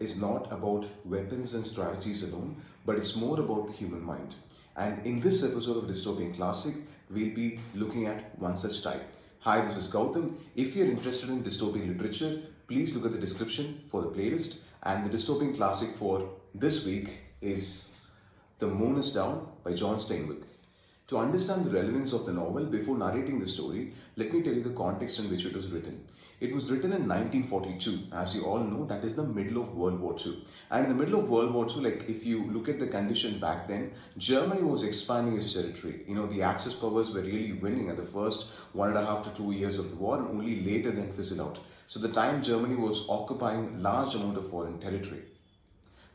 is not about weapons and strategies alone, but it's more about the human mind. And in this episode of Dystopian Classic, we'll be looking at one such type. Hi, this is Gautam. If you're interested in dystopian literature, please look at the description for the playlist. And the dystopian classic for this week is The Moon is Down by John Steinbeck. To understand the relevance of the novel, before narrating the story, let me tell you the context in which it was written. It was written in 1942. As you all know, that is the middle of World War II. And in the middle of World War II, if you look at the condition back then, Germany was expanding its territory. The Axis powers were really winning at the first 1.5 to 2 years of the war, and only later then fizzled out. So the time Germany was occupying large amount of foreign territory.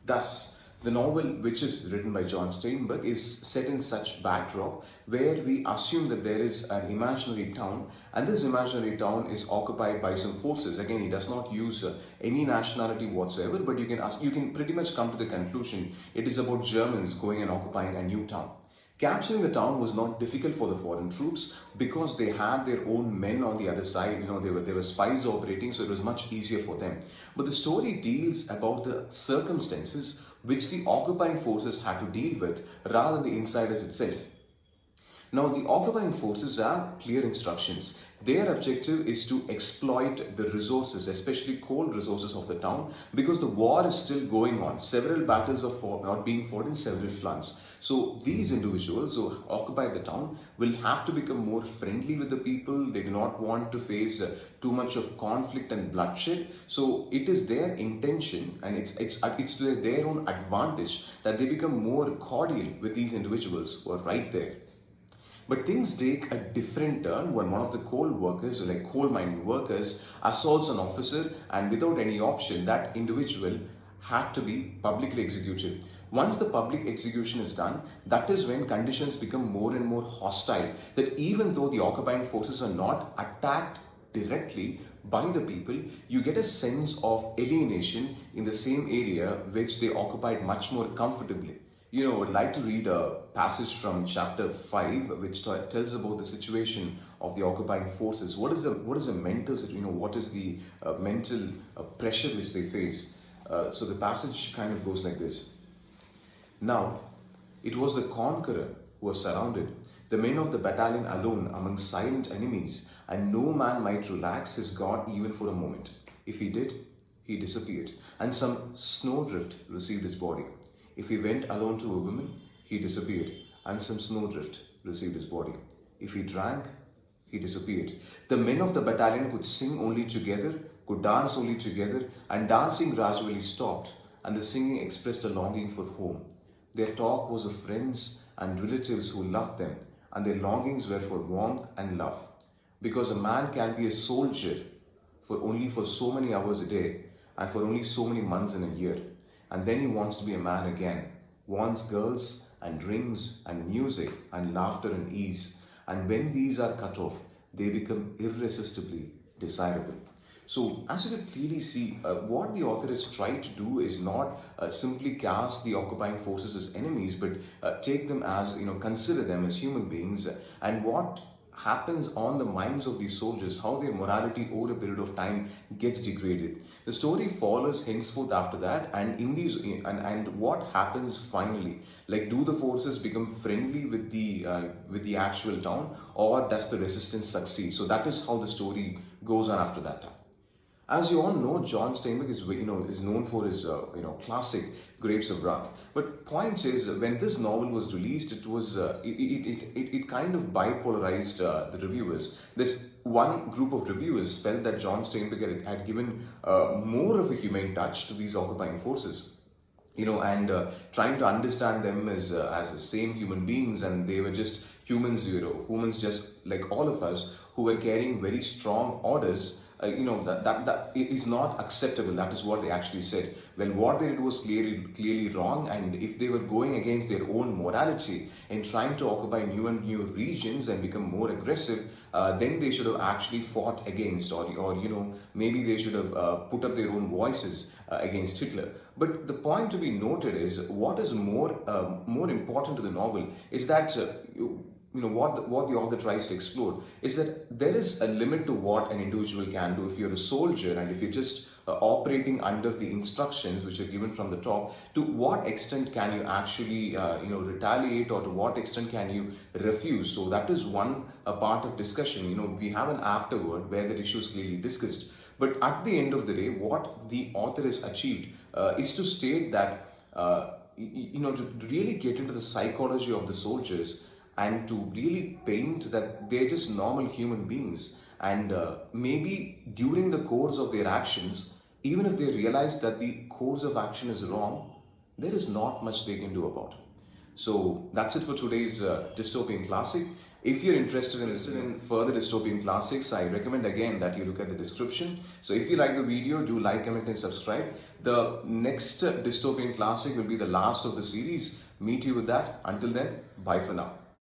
Thus, the novel, which is written by John Steinbeck, is set in such backdrop where we assume that there is an imaginary town, and this imaginary town is occupied by some forces. Again, he does not use any nationality whatsoever, but you can pretty much come to the conclusion it is about Germans going and occupying a new town. Capturing the town was not difficult for the foreign troops because they had their own men on the other side. They were spies operating, so it was much easier for them. But the story deals about the circumstances which the occupying forces had to deal with rather than the insiders itself. Now, the occupying forces have clear instructions. Their objective is to exploit the resources, especially coal resources of the town, because the war is still going on. Several battles are being fought in several fronts. So these individuals who occupy the town will have to become more friendly with the people. They do not want to face too much of conflict and bloodshed. So it is their intention, and it's to their own advantage, that they become more cordial with these individuals who are right there. But things take a different turn when one of the coal mine workers, assaults an officer, and without any option, that individual had to be publicly executed. Once the public execution is done, that is when conditions become more and more hostile, that even though the occupying forces are not attacked directly by the people, you get a sense of alienation in the same area which they occupied much more comfortably. I would like to read a passage from chapter 5, which tells about the situation of the occupying forces. What is the mental, what is the mental pressure which they face? So the passage kind of goes like this. Now, it was the conqueror who was surrounded, the men of the battalion alone among silent enemies, and no man might relax his guard even for a moment. If he did, he disappeared, and some snowdrift received his body. If he went alone to a woman, he disappeared, and some snowdrift received his body. If he drank, he disappeared. The men of the battalion could sing only together, could dance only together, and dancing gradually stopped, and the singing expressed a longing for home. Their talk was of friends and relatives who loved them, and their longings were for warmth and love. Because a man can be a soldier for so many hours a day, and for only so many months in a year. And then he wants to be a man again, wants girls and drinks and music and laughter and ease. And when these are cut off, they become irresistibly desirable. So as you can clearly see, what the author has tried to do is not simply cast the occupying forces as enemies, but take them as, consider them as human beings, and what happens on the minds of these soldiers, how their morality over a period of time gets degraded. The story follows henceforth after that, and what happens finally? Do the forces become friendly with the actual town, or does the resistance succeed? So that is how the story goes on after that time. As you all know, John Steinbeck is known for his classic Grapes of Wrath. But point is, when this novel was released, it kind of bipolarized the reviewers. This one group of reviewers felt that John Steinbeck had given more of a humane touch to these occupying forces, and trying to understand them as the same human beings, and they were just humans, humans just like all of us, who were carrying very strong orders. That it is not acceptable. That is what they actually said. Well, what they did was clearly wrong, and if they were going against their own morality and trying to occupy new regions and become more aggressive, then they should have actually fought against, or maybe they should have put up their own voices against Hitler. But the point to be noted is, what is more important to the novel is that what the author tries to explore is that there is a limit to what an individual can do if you're a soldier and if you're just operating under the instructions which are given from the top. To what extent can you actually retaliate, or to what extent can you refuse? So that is one part of discussion. We have an afterword where the issue is clearly discussed, but at the end of the day, what the author has achieved is to state that to really get into the psychology of the soldiers and to really paint that they're just normal human beings. And maybe during the course of their actions, even if they realize that the course of action is wrong, there is not much they can do about it. So that's it for today's dystopian classic. If you're interested in further dystopian classics, I recommend again that you look at the description. So if you like the video, do like, comment and subscribe. The next dystopian classic will be the last of the series. Meet you with that. Until then, bye for now.